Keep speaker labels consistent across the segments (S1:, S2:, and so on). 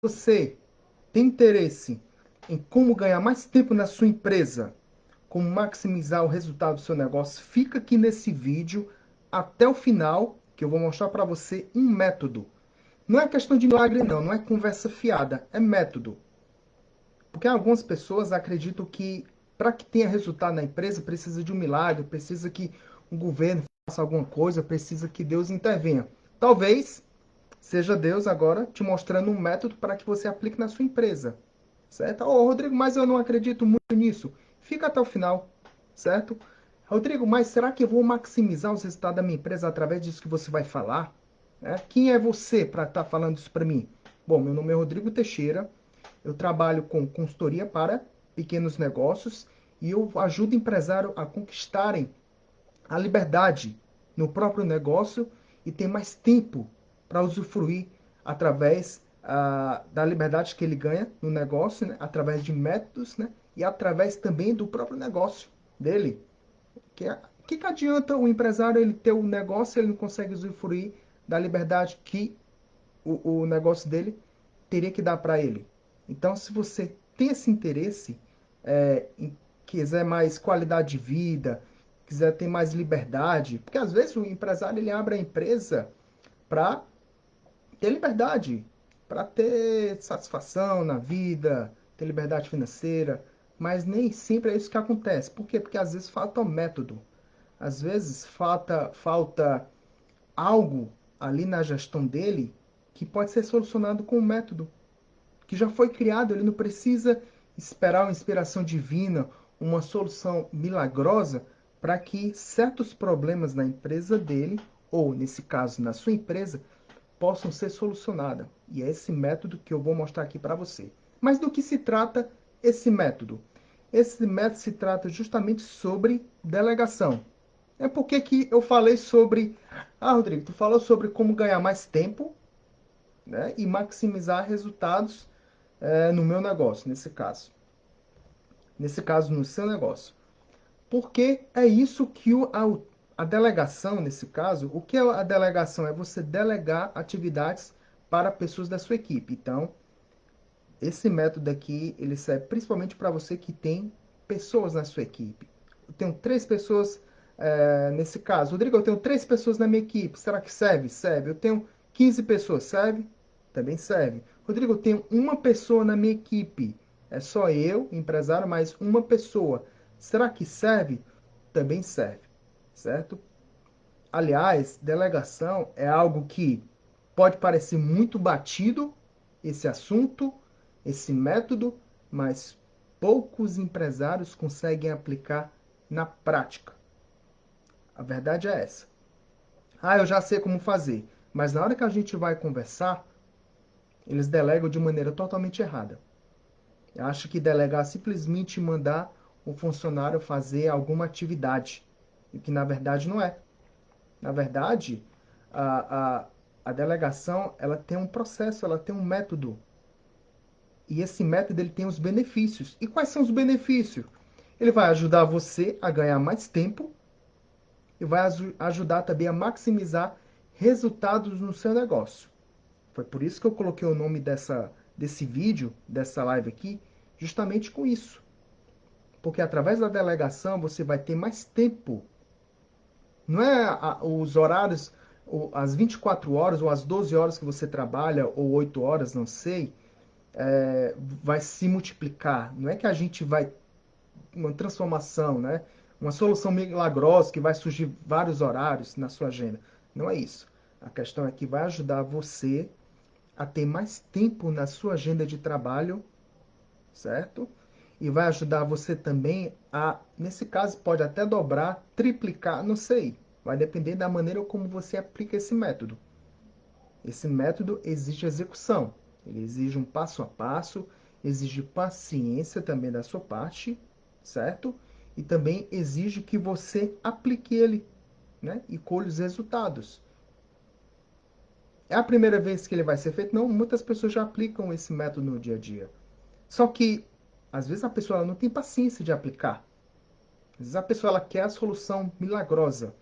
S1: Você tem interesse em como ganhar mais tempo na sua empresa, como maximizar o resultado do seu negócio, fica aqui nesse vídeo até o final, que eu vou mostrar para você um método. Não é questão de milagre, não, não é conversa fiada, é método. Porque algumas pessoas acreditam que para que tenha resultado na empresa precisa de um milagre, precisa que o governo faça alguma coisa, precisa que Deus intervenha. Talvez seja Deus agora te mostrando um método para que você aplique na sua empresa, certo? Ô, Rodrigo, mas eu não acredito muito nisso. Fica até o final, certo? Rodrigo, mas será que eu vou maximizar os resultados da minha empresa através disso que você vai falar? Né? Quem é você para estar falando isso para mim? Bom, meu nome é Rodrigo Teixeira, eu trabalho com consultoria para pequenos negócios e eu ajudo empresários a conquistarem a liberdade no próprio negócio e ter mais tempo para usufruir através da liberdade que ele ganha no negócio, né? Através de métodos, né? E através também do próprio negócio dele. Que adianta o empresário ele ter um negócio e ele não consegue usufruir da liberdade que o negócio dele teria que dar para ele? Então, se você tem esse interesse, em quiser mais qualidade de vida, quiser ter mais liberdade, porque às vezes o empresário ele abre a empresa para ter liberdade, para ter satisfação na vida, ter liberdade financeira, mas nem sempre é isso que acontece. Por quê? Porque às vezes falta método, às vezes falta algo ali na gestão dele que pode ser solucionado com um método que já foi criado. Ele não precisa esperar uma inspiração divina, uma solução milagrosa para que certos problemas na empresa dele, ou nesse caso na sua empresa, possam ser solucionados. E é esse método que eu vou mostrar aqui para você. Mas do que se trata esse método? Esse método se trata justamente sobre delegação. É porque que eu falei sobre. Ah, Rodrigo, tu falou sobre como ganhar mais tempo, né, e maximizar resultados no meu negócio, nesse caso. Nesse caso, no seu negócio. Porque é isso que a delegação, nesse caso, o que é a delegação? É você delegar atividades para pessoas da sua equipe. Então, esse método aqui, ele serve principalmente para você que tem pessoas na sua equipe. Eu tenho 3 pessoas nesse caso. Rodrigo, eu tenho 3 pessoas na minha equipe. Será que serve? Serve. Eu tenho 15 pessoas. Serve? Também serve. Rodrigo, eu tenho uma pessoa na minha equipe. É só eu, empresário, mais uma pessoa. Será que serve? Também serve. Certo? Aliás, delegação é algo que pode parecer muito batido, esse assunto, esse método, mas poucos empresários conseguem aplicar na prática. A verdade é essa. Ah, eu já sei como fazer, mas na hora que a gente vai conversar, eles delegam de maneira totalmente errada. Eu acho que delegar é simplesmente mandar o funcionário fazer alguma atividade, e que na verdade não é. Na verdade, a, a, a delegação ela tem um processo, ela tem um método. E esse método ele tem os benefícios. E quais são os benefícios? Ele vai ajudar você a ganhar mais tempo e vai ajudar também a maximizar resultados no seu negócio. Foi por isso que eu coloquei o nome desse vídeo, dessa live aqui, justamente com isso. Porque através da delegação você vai ter mais tempo. Não é os horários, as 24 horas ou as 12 horas que você trabalha, ou 8 horas, não sei, vai se multiplicar. Não é que a gente vai uma transformação, né? Uma solução milagrosa que vai surgir vários horários na sua agenda. Não é isso. A questão é que vai ajudar você a ter mais tempo na sua agenda de trabalho, certo? E vai ajudar você também a, nesse caso, pode até dobrar, triplicar, não sei. Vai depender da maneira como você aplica esse método. Esse método exige execução. Ele exige um passo a passo, exige paciência também da sua parte, certo? E também exige que você aplique ele, né? E colhe os resultados. É a primeira vez que ele vai ser feito? Não, muitas pessoas já aplicam esse método no dia a dia. Só que, às vezes, a pessoa ela não tem paciência de aplicar. Às vezes, a pessoa ela quer a solução milagrosa.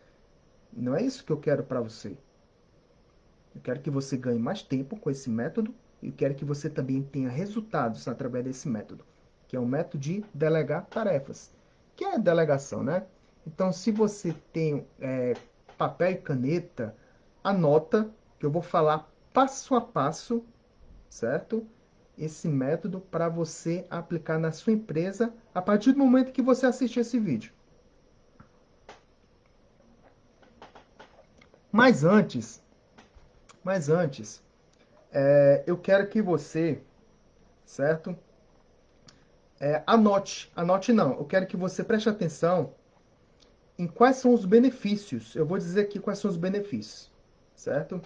S1: Não é isso que eu quero para você. Eu quero que você ganhe mais tempo com esse método, e quero que você também tenha resultados através desse método, que é o método de delegar tarefas, que é delegação, né? Então, se você tem papel e caneta, anota que eu vou falar passo a passo, certo? Esse método para você aplicar na sua empresa a partir do momento que você assistir esse vídeo. Mas antes, eu quero que você, certo? Anote não. Eu quero que você preste atenção em quais são os benefícios. Eu vou dizer aqui quais são os benefícios, certo?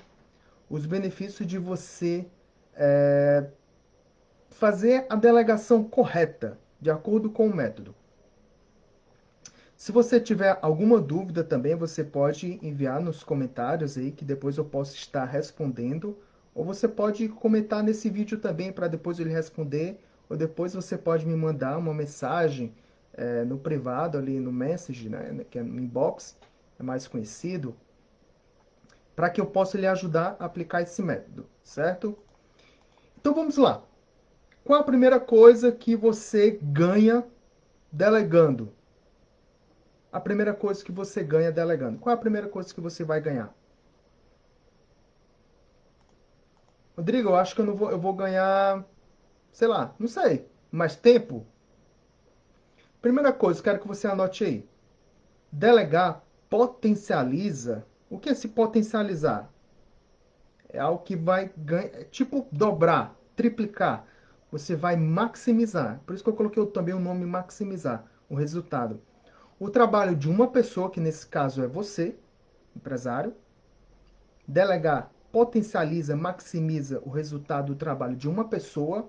S1: Os benefícios de você fazer a delegação correta, de acordo com o método. Se você tiver alguma dúvida também, você pode enviar nos comentários aí, que depois eu posso estar respondendo. Ou você pode comentar nesse vídeo também, para depois ele responder. Ou depois você pode me mandar uma mensagem no privado, ali no Message, né, que é no inbox, é mais conhecido, para que eu possa lhe ajudar a aplicar esse método, certo? Então vamos lá. Qual a primeira coisa que você ganha delegando? A primeira coisa que você ganha delegando. Qual é a primeira coisa que você vai ganhar? Rodrigo, eu acho que eu vou ganhar, sei lá, não sei, mais tempo. Primeira coisa, quero que você anote aí. Delegar potencializa. O que é se potencializar? É algo que vai ganhar, tipo dobrar, triplicar. Você vai maximizar. Por isso que eu coloquei também o nome maximizar, o resultado. O trabalho de uma pessoa, que nesse caso é você, empresário. Delegar potencializa, maximiza o resultado do trabalho de uma pessoa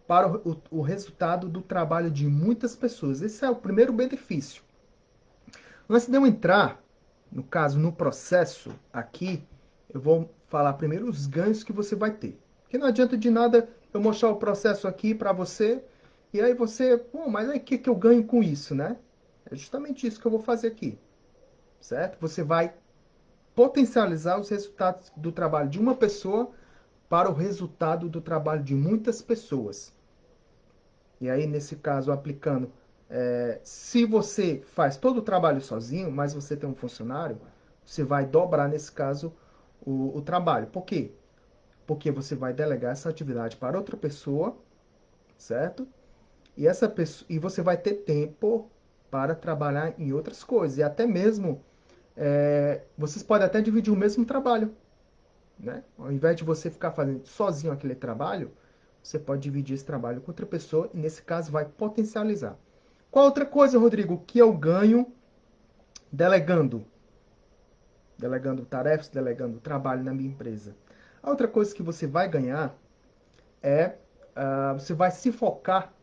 S1: para o resultado do trabalho de muitas pessoas. Esse é o primeiro benefício. Antes de eu entrar, no caso, no processo aqui, eu vou falar primeiro os ganhos que você vai ter. Porque não adianta de nada eu mostrar o processo aqui para você e aí você, pô, mas aí o que eu ganho com isso, né? É justamente isso que eu vou fazer aqui, certo? Você vai potencializar os resultados do trabalho de uma pessoa para o resultado do trabalho de muitas pessoas. E aí, nesse caso, aplicando, se você faz todo o trabalho sozinho, mas você tem um funcionário, você vai dobrar, nesse caso, o trabalho. Por quê? Porque você vai delegar essa atividade para outra pessoa, certo? E, essa pessoa, e você vai ter tempo para trabalhar em outras coisas. E até mesmo, vocês podem até dividir o mesmo trabalho. Né? Ao invés de você ficar fazendo sozinho aquele trabalho, você pode dividir esse trabalho com outra pessoa e, nesse caso, vai potencializar. Qual outra coisa, Rodrigo, que eu ganho delegando? Delegando tarefas, delegando trabalho na minha empresa. A outra coisa que você vai ganhar é você vai se focar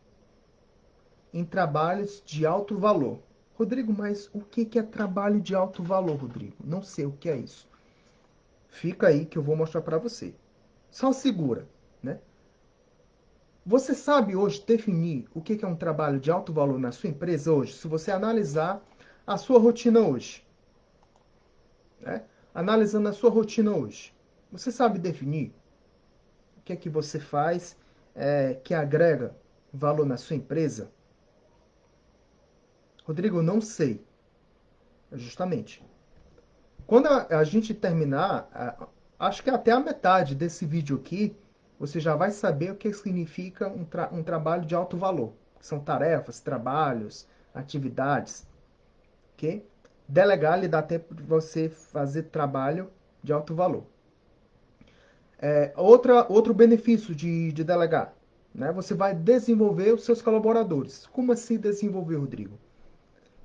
S1: em trabalhos de alto valor. Rodrigo, mas o que é trabalho de alto valor, Rodrigo? Não sei o que é isso. Fica aí que eu vou mostrar para você. Só segura, né? Você sabe hoje definir o que é um trabalho de alto valor na sua empresa hoje? Se você analisar a sua rotina hoje, né? Analisando a sua rotina hoje, você sabe definir o que é que você faz que agrega valor na sua empresa? Rodrigo, não sei. Justamente. Quando a gente terminar, acho que até a metade desse vídeo aqui, você já vai saber o que significa um trabalho de alto valor. São tarefas, trabalhos, atividades, ok? Delegar lhe dá tempo de você fazer trabalho de alto valor. Outro benefício de delegar, né? Você vai desenvolver os seus colaboradores. Como assim desenvolver, Rodrigo?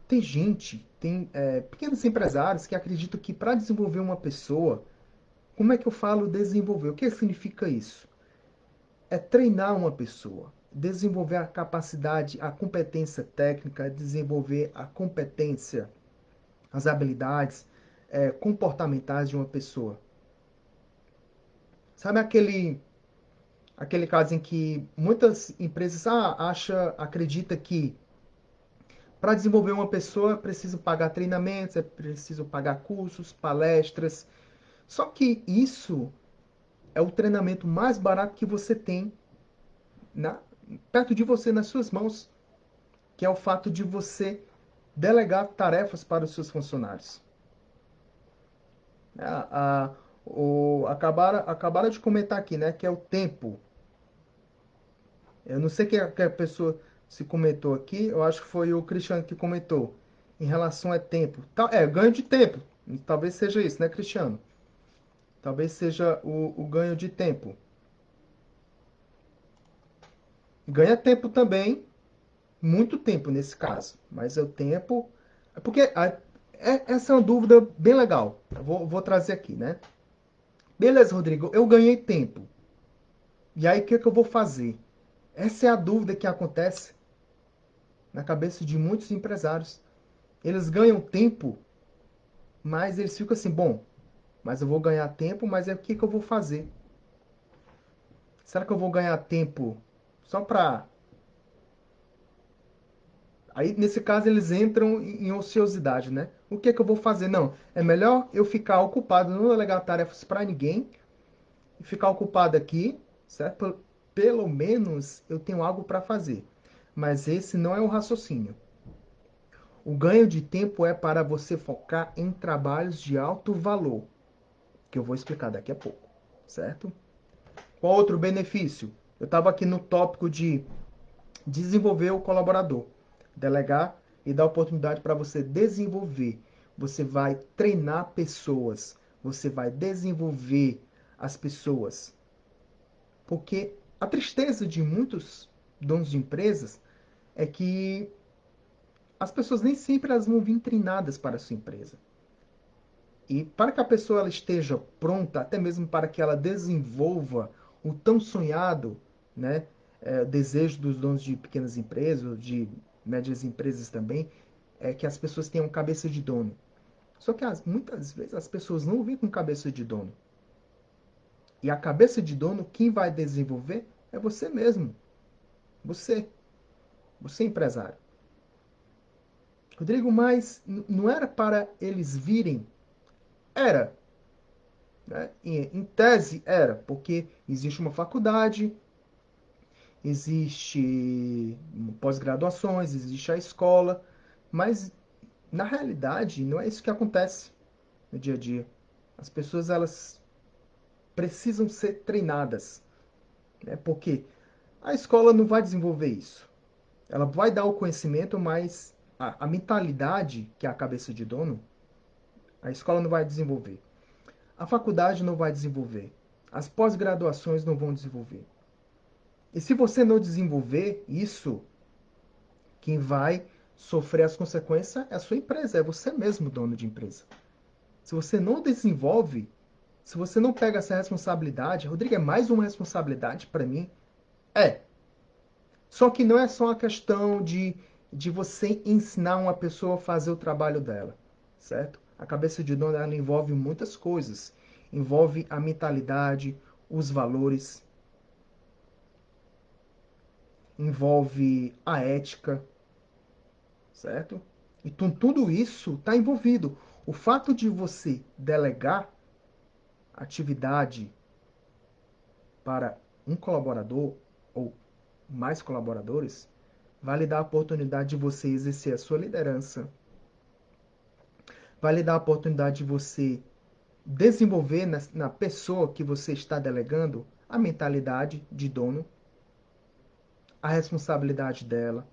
S1: Tem gente, tem pequenos empresários que acreditam que para desenvolver uma pessoa, como é que eu falo desenvolver? O que significa isso? É treinar uma pessoa, desenvolver a capacidade, a competência técnica, desenvolver a competência, as habilidades comportamentais de uma pessoa. Sabe aquele caso em que muitas empresas acredita que para desenvolver uma pessoa é preciso pagar treinamentos, é preciso pagar cursos, palestras. Só que isso é o treinamento mais barato que você tem na, perto de você, nas suas mãos, que é o fato de você delegar tarefas para os seus funcionários. Acabaram de comentar aqui, né, que é o tempo. Eu não sei que a pessoa se comentou aqui, eu acho que foi o Cristiano que comentou, em relação a tempo. Ganho de tempo. Talvez seja isso, né, Cristiano? Talvez seja o ganho de tempo. Ganha tempo também, muito tempo nesse caso, mas é o tempo. É porque essa é uma dúvida bem legal. Eu vou trazer aqui, né? Beleza, Rodrigo, eu ganhei tempo. E aí, o que, que eu vou fazer? Essa é a dúvida que acontece na cabeça de muitos empresários. Eles ganham tempo, mas eles ficam assim, bom, mas eu vou ganhar tempo, mas é o que, que eu vou fazer? Será que eu vou ganhar tempo só para... Aí, nesse caso, eles entram em ociosidade, né? O que, que eu vou fazer? Não, é melhor eu ficar ocupado, não delegar tarefas para ninguém, e ficar ocupado aqui, certo? Pelo menos eu tenho algo para fazer. Mas esse não é o raciocínio. O ganho de tempo é para você focar em trabalhos de alto valor, que eu vou explicar daqui a pouco, certo? Qual outro benefício? Eu estava aqui no tópico de desenvolver o colaborador, delegar e dar oportunidade para você desenvolver. Você vai treinar pessoas, você vai desenvolver as pessoas. Porque a tristeza de muitos donos de empresas é que as pessoas nem sempre elas vão vir treinadas para a sua empresa. E para que a pessoa ela esteja pronta, até mesmo para que ela desenvolva o tão sonhado, né, desejo dos donos de pequenas empresas, de médias empresas também, é que as pessoas tenham cabeça de dono. Só que muitas vezes as pessoas não vêm com cabeça de dono. E a cabeça de dono, quem vai desenvolver é você mesmo. Você. Você empresário. Rodrigo, mas não era para eles virem? Era. Né? Em tese, era, porque existe uma faculdade, existe pós-graduações, existe a escola, mas na realidade não é isso que acontece no dia a dia. As pessoas elas precisam ser treinadas, né? Porque a escola não vai desenvolver isso. Ela vai dar o conhecimento, mas a mentalidade, que é a cabeça de dono, a escola não vai desenvolver. A faculdade não vai desenvolver. As pós-graduações não vão desenvolver. E se você não desenvolver isso, quem vai sofrer as consequências é a sua empresa, é você mesmo, dono de empresa. Se você não desenvolve, se você não pega essa responsabilidade, Rodrigo, é mais uma responsabilidade para mim? É. Só que não é só uma questão de você ensinar uma pessoa a fazer o trabalho dela, certo? A cabeça de dono ela envolve muitas coisas. Envolve a mentalidade, os valores, envolve a ética, certo? Então tudo isso está envolvido. O fato de você delegar atividade para um colaborador ou mais colaboradores vai lhe dar a oportunidade de você exercer a sua liderança, vai lhe dar a oportunidade de você desenvolver na pessoa que você está delegando a mentalidade de dono, a responsabilidade dela,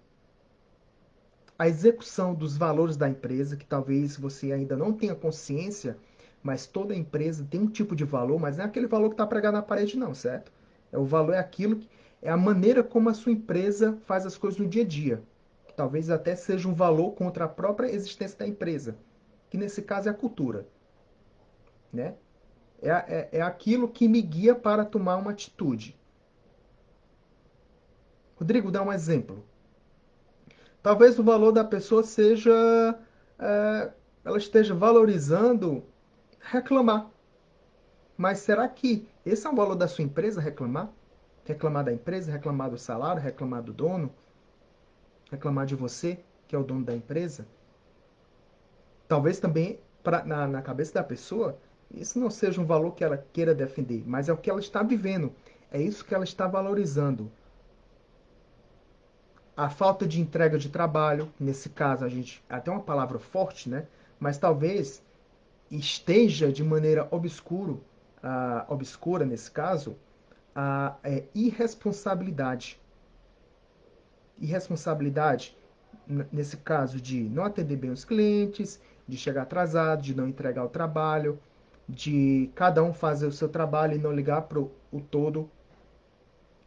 S1: a execução dos valores da empresa, que talvez você ainda não tenha consciência, mas toda empresa tem um tipo de valor, mas não é aquele valor que está pregado na parede, não, certo? O valor é aquilo que é a maneira como a sua empresa faz as coisas no dia a dia, que talvez até seja um valor contra a própria existência da empresa, que nesse caso é a cultura, né? É aquilo que me guia para tomar uma atitude. Rodrigo, dá um exemplo. Talvez o valor da pessoa seja. é, ela esteja valorizando reclamar. Mas será que esse é o valor da sua empresa, reclamar? Reclamar da empresa, reclamar do salário, reclamar do dono, reclamar de você, que é o dono da empresa? Talvez também, na cabeça da pessoa, Isso não seja um valor que ela queira defender, mas é o que ela está vivendo. É isso que ela está valorizando. A falta de entrega de trabalho, nesse caso, a gente até uma palavra forte, né? Mas talvez esteja de maneira obscura nesse caso, a irresponsabilidade. Irresponsabilidade, nesse caso, de não atender bem os clientes, de chegar atrasado, de não entregar o trabalho, de cada um fazer o seu trabalho e não ligar para o todo.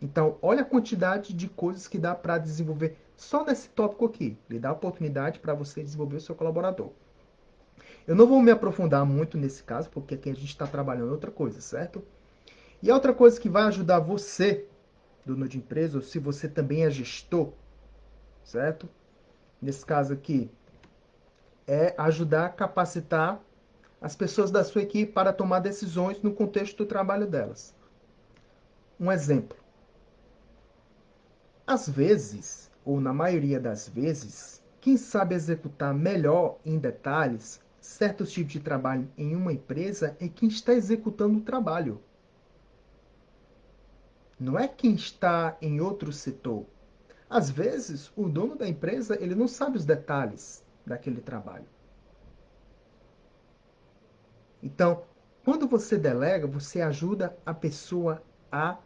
S1: Então, olha a quantidade de coisas que dá para desenvolver só nesse tópico aqui. Lhe dá oportunidade para você desenvolver o seu colaborador. Eu não vou me aprofundar muito nesse caso, porque aqui a gente está trabalhando outra coisa, certo? E outra coisa que vai ajudar você, dono de empresa, ou se você também é gestor, certo? Nesse caso aqui, é ajudar a capacitar as pessoas da sua equipe para tomar decisões no contexto do trabalho delas. Um exemplo. Às vezes, ou na maioria das vezes, quem sabe executar melhor em detalhes certos tipos de trabalho em uma empresa é quem está executando o trabalho. Não é quem está em outro setor. Às vezes, o dono da empresa ele não sabe os detalhes daquele trabalho. Então, quando você delega, você ajuda a pessoa a.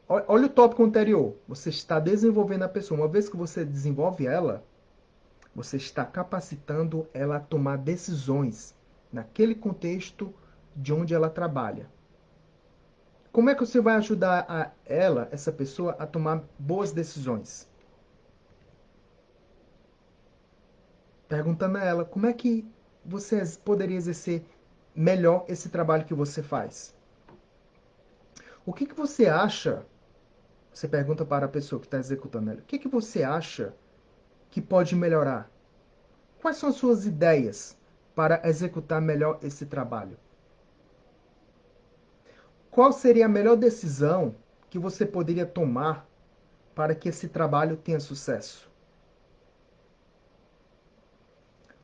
S1: Olha o tópico anterior. Você está desenvolvendo a pessoa. Uma vez que você desenvolve ela, você está capacitando ela a tomar decisões naquele contexto de onde ela trabalha. Como é que você vai ajudar essa pessoa, a tomar boas decisões? Perguntando a ela como é que você poderia exercer melhor esse trabalho que você faz. O que você acha? Você pergunta para a pessoa que está executando ela. O que você acha que pode melhorar? Quais são as suas ideias para executar melhor esse trabalho? Qual seria a melhor decisão que você poderia tomar para que esse trabalho tenha sucesso?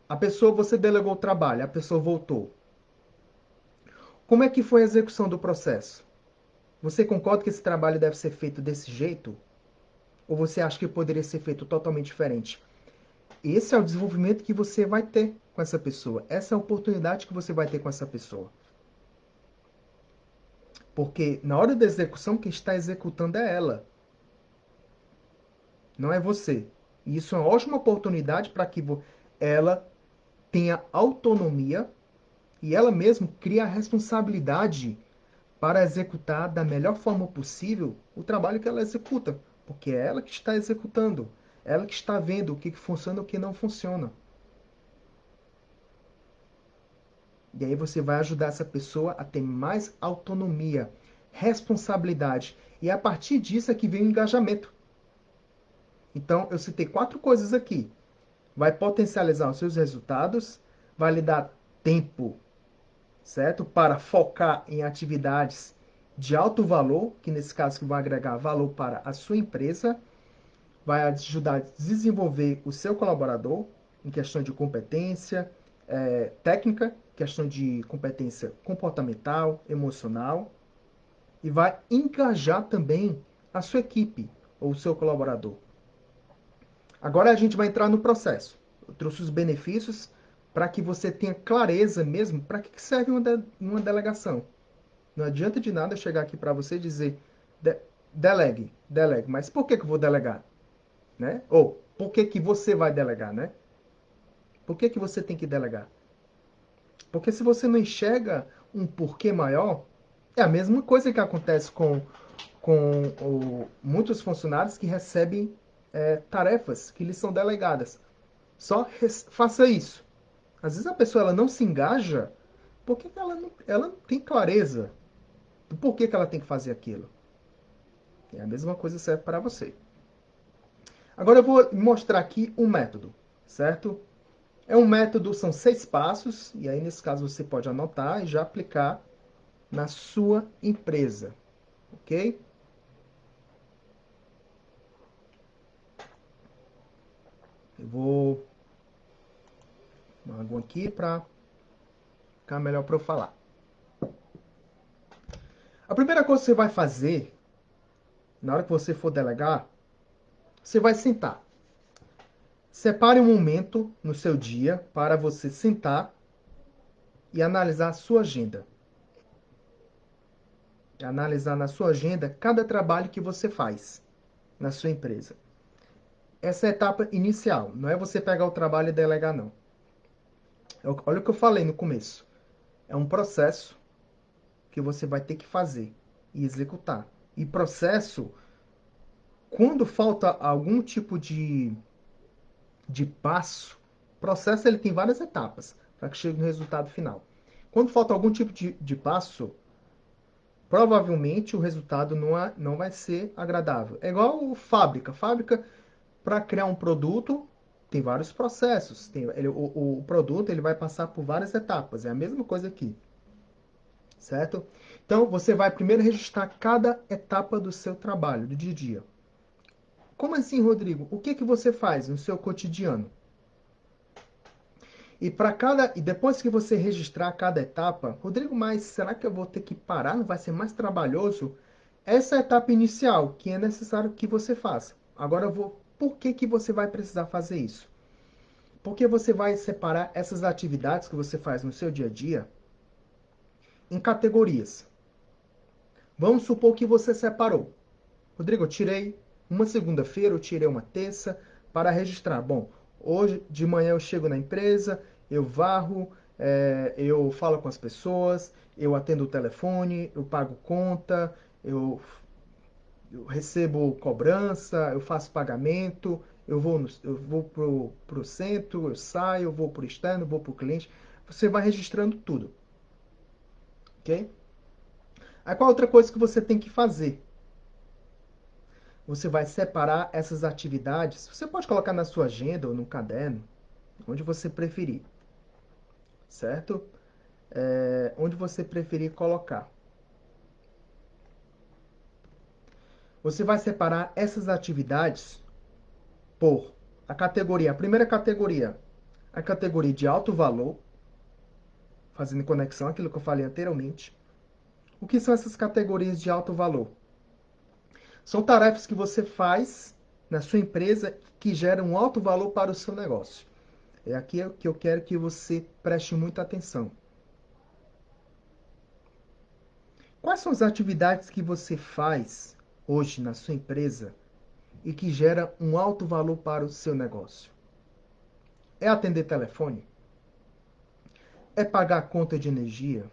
S1: A pessoa, você delegou o trabalho, a pessoa voltou. Como é que foi a execução do processo? Você concorda que esse trabalho deve ser feito desse jeito? Ou você acha que poderia ser feito totalmente diferente? Esse é o desenvolvimento que você vai ter com essa pessoa. Essa é a oportunidade que você vai ter com essa pessoa. Porque na hora da execução, quem está executando é ela, não é você. E isso é uma ótima oportunidade para que ela tenha autonomia e ela mesma cria a responsabilidade para executar da melhor forma possível o trabalho que ela executa. Porque é ela que está executando, ela que está vendo o que funciona e o que não funciona. E aí você vai ajudar essa pessoa a ter mais autonomia, responsabilidade. E a partir disso é que vem o engajamento. Então, eu citei 4 coisas aqui. Vai potencializar os seus resultados, vai lhe dar tempo, certo? Para focar em atividades de alto valor, que nesse caso que vão agregar valor para a sua empresa, vai ajudar a desenvolver o seu colaborador em questão de competência técnica, questão de competência comportamental, emocional, e vai engajar também a sua equipe ou o seu colaborador. Agora a gente vai entrar no processo. Eu trouxe os benefícios para que você tenha clareza mesmo para que serve uma delegação. Não adianta de nada eu chegar aqui para você e dizer delegue, delegue. Mas por que eu vou delegar? Né? Ou por que você vai delegar, né? Por que você tem que delegar? Porque se você não enxerga um porquê maior, é a mesma coisa que acontece com muitos funcionários que recebem tarefas que lhes são delegadas. Só faça isso. Às vezes a pessoa ela não se engaja porque ela não tem clareza do porquê que ela tem que fazer aquilo. E a mesma coisa serve para você. Agora eu vou mostrar aqui um método, certo? É um método, são 6 passos, e aí nesse caso você pode anotar e já aplicar na sua empresa, ok? Eu vou uma água aqui para ficar melhor para eu falar. A primeira coisa que você vai fazer, na hora que você for delegar, você vai sentar. Separe um momento no seu dia para você sentar e analisar a sua agenda. Analisar na sua agenda cada trabalho que você faz na sua empresa. Essa é a etapa inicial, não é você pegar o trabalho e delegar, não. Olha o que eu falei no começo. É um processo que você vai ter que fazer e executar. E processo, quando falta algum tipo de passo, processo ele tem várias etapas para que chegue no resultado final. Quando falta algum tipo de passo, provavelmente o resultado não vai ser agradável. É igual fábrica. Fábrica, para criar um produto, tem vários processos. O produto ele vai passar por várias etapas. É a mesma coisa aqui. Certo? Então, você vai primeiro registrar cada etapa do seu trabalho, do dia a dia. Como assim, Rodrigo? O que você faz no seu cotidiano? E depois que você registrar cada etapa, Rodrigo, mas será que eu vou ter que parar? Não vai ser mais trabalhoso? Essa é a etapa inicial que é necessário que você faça. Agora por que você vai precisar fazer isso? Porque você vai separar essas atividades que você faz no seu dia a dia em categorias. Vamos supor que você separou. Rodrigo, eu tirei uma segunda-feira, eu tirei uma terça para registrar. Bom, hoje de manhã eu chego na empresa, eu varro, eu falo com as pessoas, eu atendo o telefone, eu pago conta, eu recebo cobrança, eu faço pagamento, eu vou pro centro, eu saio, eu vou pro externo, eu vou pro cliente. Você vai registrando tudo, ok? Aí qual outra coisa que você tem que fazer? Você vai separar essas atividades. Você pode colocar na sua agenda ou no caderno, onde você preferir, certo? Onde você preferir colocar. Você vai separar essas atividades por a primeira categoria, a categoria de alto valor, fazendo conexão àquilo que eu falei anteriormente. O que são essas categorias de alto valor? São tarefas que você faz na sua empresa que geram um alto valor para o seu negócio. É aqui que eu quero que você preste muita atenção. Quais são as atividades que você faz hoje na sua empresa e que gera um alto valor para o seu negócio? É atender telefone? É pagar a conta de energia?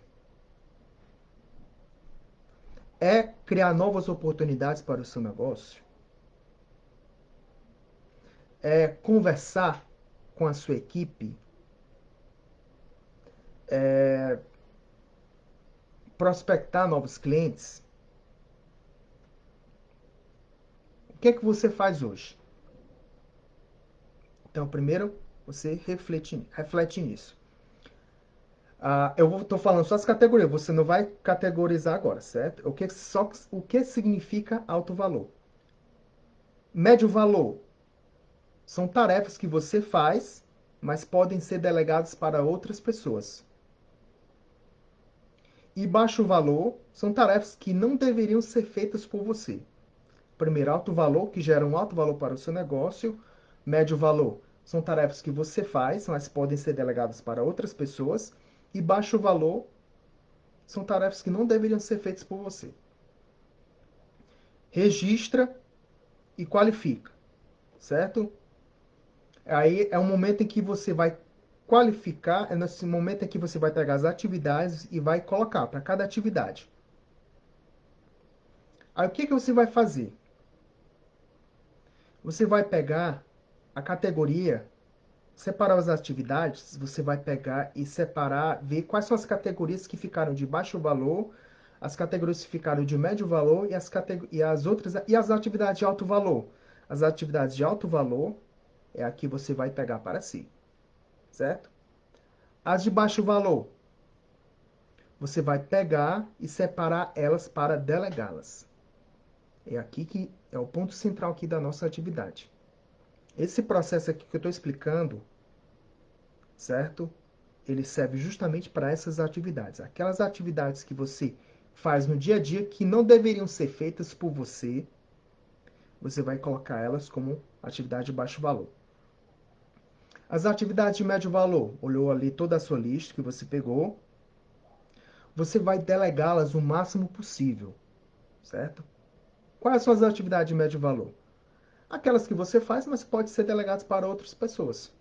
S1: É criar novas oportunidades para o seu negócio? É conversar com a sua equipe? É prospectar novos clientes? O que é que você faz hoje? Então, primeiro, você reflete nisso. Eu estou falando só as categorias, você não vai categorizar agora, certo? O que significa alto valor? Médio valor são tarefas que você faz, mas podem ser delegadas para outras pessoas. E baixo valor são tarefas que não deveriam ser feitas por você. Primeiro, alto valor, que gera um alto valor para o seu negócio. Médio valor são tarefas que você faz, mas podem ser delegadas para outras pessoas. E baixo valor são tarefas que não deveriam ser feitas por você. Registra e qualifica, certo? Aí é um momento em que você vai qualificar, é nesse momento em que você vai pegar as atividades e vai colocar para cada atividade. Aí o que você vai fazer? Você vai pegar a categoria, separar as atividades, você vai pegar e separar, ver quais são as categorias que ficaram de baixo valor, as categorias que ficaram de médio valor e as outras e as atividades de alto valor. As atividades de alto valor é a que você vai pegar para si, certo? As de baixo valor, você vai pegar e separar elas para delegá-las. É aqui que é o ponto central aqui da nossa atividade. Esse processo aqui que eu estou explicando, certo? Ele serve justamente para essas atividades. Aquelas atividades que você faz no dia a dia que não deveriam ser feitas por você, você vai colocar elas como atividade de baixo valor. As atividades de médio valor, olhou ali toda a sua lista que você pegou, você vai delegá-las o máximo possível, certo? Quais são as atividades de médio valor? Aquelas que você faz, mas pode ser delegadas para outras pessoas.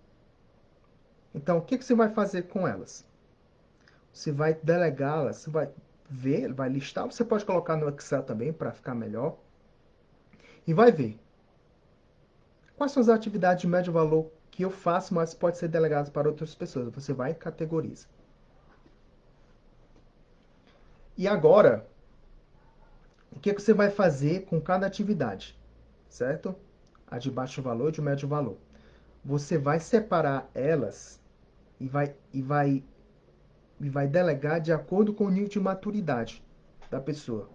S1: Então, o que você vai fazer com elas? Você vai delegá-las, você vai ver, vai listar, você pode colocar no Excel também para ficar melhor. E vai ver quais são as atividades de médio valor que eu faço, mas pode ser delegadas para outras pessoas. Você vai e categoriza. E agora, o que você vai fazer com cada atividade, certo? A de baixo valor e de médio valor. Você vai separar elas e vai delegar de acordo com o nível de maturidade da pessoa.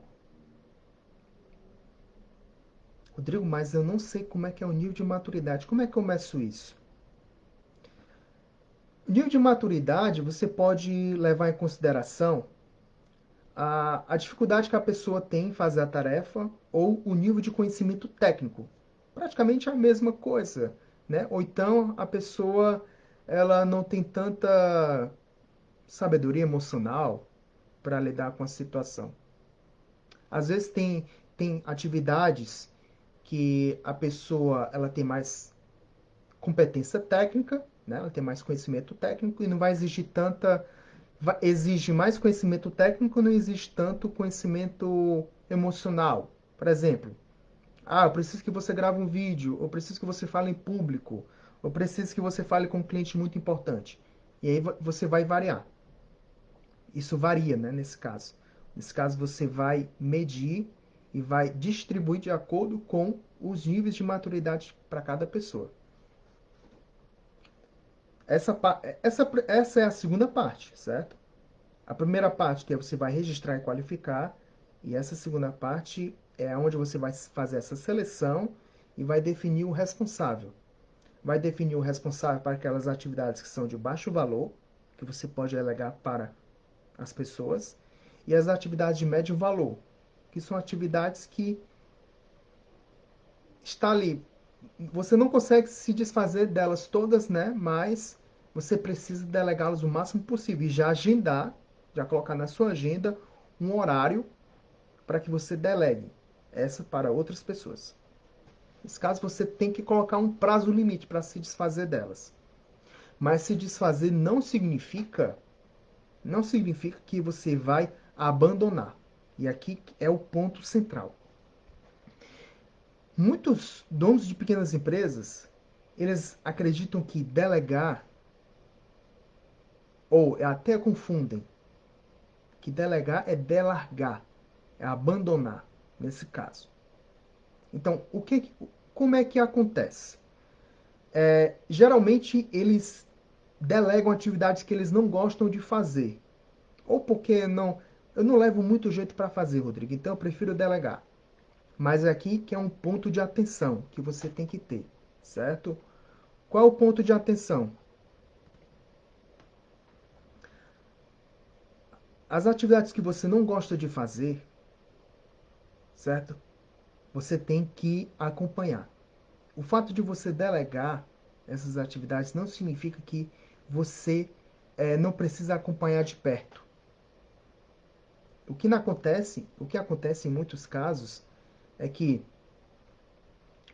S1: Rodrigo, mas eu não sei como é que é o nível de maturidade. Como é que eu meço isso? O nível de maturidade, você pode levar em consideração a dificuldade que a pessoa tem em fazer a tarefa ou o nível de conhecimento técnico. Praticamente a mesma coisa, né? Ou então a pessoa ela não tem tanta sabedoria emocional para lidar com a situação. Às vezes tem atividades que a pessoa ela tem mais competência técnica, né? Ela tem mais conhecimento técnico e não vai exigir tanta exige mais conhecimento técnico, não exige tanto conhecimento emocional. Por exemplo, eu preciso que você grave um vídeo, ou preciso que você fale em público, ou preciso que você fale com um cliente muito importante. E aí você vai variar. Isso varia, né, nesse caso. Nesse caso, você vai medir e vai distribuir de acordo com os níveis de maturidade para cada pessoa. Essa é a segunda parte, certo? A primeira parte que é você vai registrar e qualificar, e essa segunda parte é onde você vai fazer essa seleção e vai definir o responsável. Vai definir o responsável para aquelas atividades que são de baixo valor, que você pode delegar para as pessoas, e as atividades de médio valor, que são atividades que está ali. Você não consegue se desfazer delas todas, né? Mas você precisa delegá-las o máximo possível e já agendar, já colocar na sua agenda um horário para que você delegue essa para outras pessoas. Nesse caso, você tem que colocar um prazo limite para se desfazer delas. Mas se desfazer não significa que você vai abandonar. E aqui é o ponto central. Muitos donos de pequenas empresas, eles acreditam que delegar, ou até confundem, que delegar é delargar, é abandonar, nesse caso. Então, como é que acontece? Geralmente, eles delegam atividades que eles não gostam de fazer. Ou porque eu não levo muito jeito para fazer, Rodrigo, então eu prefiro delegar. Mas é aqui que é um ponto de atenção que você tem que ter, certo? Qual é o ponto de atenção? As atividades que você não gosta de fazer, certo? Você tem que acompanhar. O fato de você delegar essas atividades não significa que você não precisa acompanhar de perto. O que acontece em muitos casos é que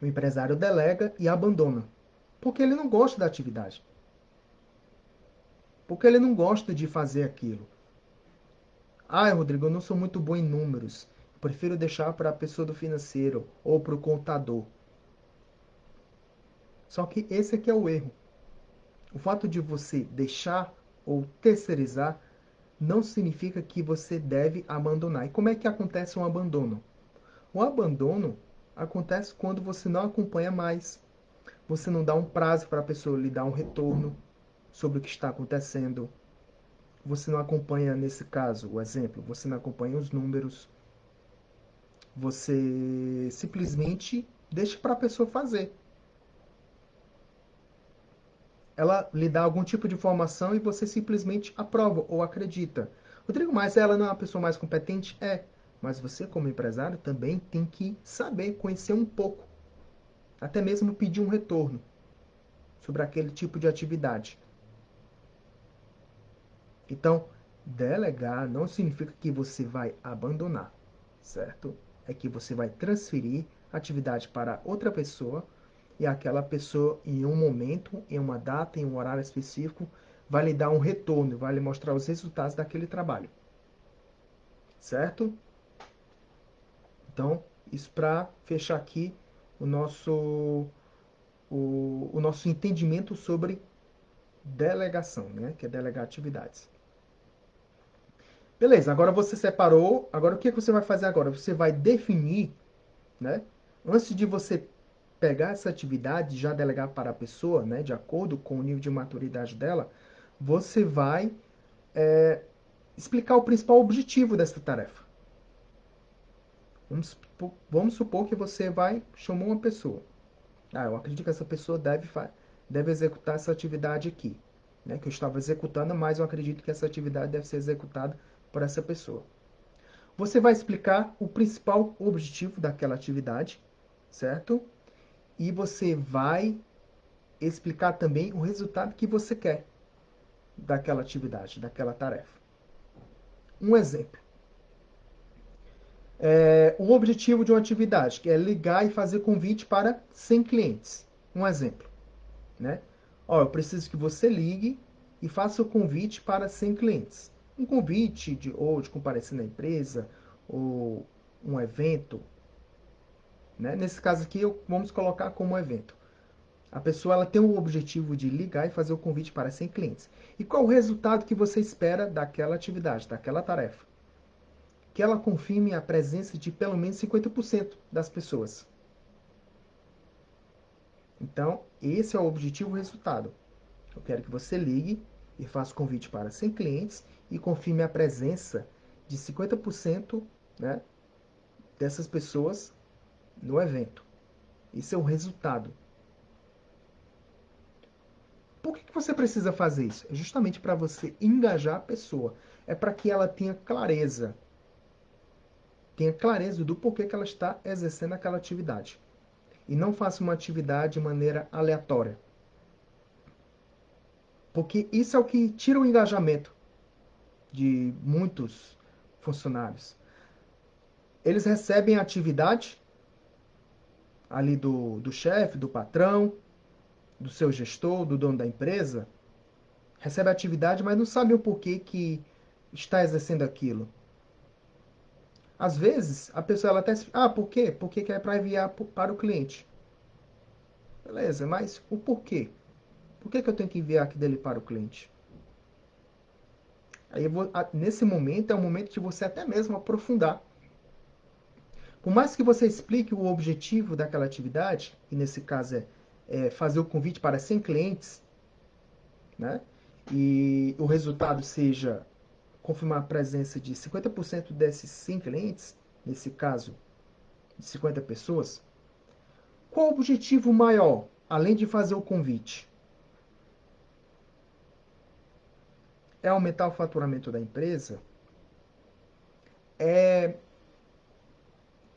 S1: o empresário delega e abandona, porque ele não gosta da atividade, porque ele não gosta de fazer aquilo. Rodrigo, eu não sou muito bom em números. Prefiro deixar para a pessoa do financeiro ou para o contador. Só que esse aqui é o erro. O fato de você deixar ou terceirizar não significa que você deve abandonar. E como é que acontece um abandono? O abandono acontece quando você não acompanha mais. Você não dá um prazo para a pessoa lhe dar um retorno sobre o que está acontecendo. Você não acompanha, nesse caso, o exemplo, você não acompanha os números. Você simplesmente deixa para a pessoa fazer. Ela lhe dá algum tipo de informação e você simplesmente aprova ou acredita. Rodrigo, mas ela não é a pessoa mais competente? É. Mas você, como empresário, também tem que saber conhecer um pouco, até mesmo pedir um retorno sobre aquele tipo de atividade. Então, delegar não significa que você vai abandonar, certo? É que você vai transferir a atividade para outra pessoa e aquela pessoa, em um momento, em uma data, em um horário específico, vai lhe dar um retorno, vai lhe mostrar os resultados daquele trabalho, certo? Então, isso para fechar aqui o nosso, o nosso entendimento sobre delegação, né? Que é delegar atividades. Beleza, agora você separou. Agora o que você vai fazer agora? Você vai definir, né? Antes de você pegar essa atividade e já delegar para a pessoa, né? De acordo com o nível de maturidade dela, você vai explicar o principal objetivo dessa tarefa. Vamos supor que você vai chamar uma pessoa. Ah, eu acredito que essa pessoa deve executar essa atividade aqui, né? Que eu estava executando, mas eu acredito que essa atividade deve ser executada por essa pessoa. Você vai explicar o principal objetivo daquela atividade, certo? E você vai explicar também o resultado que você quer daquela atividade, daquela tarefa. Um exemplo. O objetivo de uma atividade, que é ligar e fazer convite para 100 clientes. Um exemplo, né? Ó, eu preciso que você ligue e faça o convite para 100 clientes. Um convite ou de comparecer na empresa, ou um evento, né? Nesse caso aqui, vamos colocar como um evento. A pessoa ela tem o objetivo de ligar e fazer o convite para 100 clientes. E qual o resultado que você espera daquela atividade, daquela tarefa? Que ela confirme a presença de pelo menos 50% das pessoas. Então, esse é o objetivo resultado. Eu quero que você ligue e faça o convite para 100 clientes e confirme a presença de 50%, né, dessas pessoas no evento. Esse é o resultado. Por que você precisa fazer isso? É justamente para você engajar a pessoa. É para que ela tenha clareza do porquê que ela está exercendo aquela atividade. E não faça uma atividade de maneira aleatória. Porque isso é o que tira o engajamento de muitos funcionários. Eles recebem a atividade ali do chefe, do patrão, do seu gestor, do dono da empresa, recebe a atividade, mas não sabe o porquê que está exercendo aquilo. Às vezes, a pessoa ela até... Ah, por quê? Porque é para enviar para o cliente. Beleza, mas o porquê? Por que eu tenho que enviar aquilo dele para o cliente? Aí nesse momento é o momento de você até mesmo aprofundar. Por mais que você explique o objetivo daquela atividade, que nesse caso é fazer o convite para 100 clientes, né? E o resultado seja confirmar a presença de 50% desses 100 clientes, nesse caso, de 50 pessoas, qual o objetivo maior, além de fazer o convite? É aumentar o faturamento da empresa? É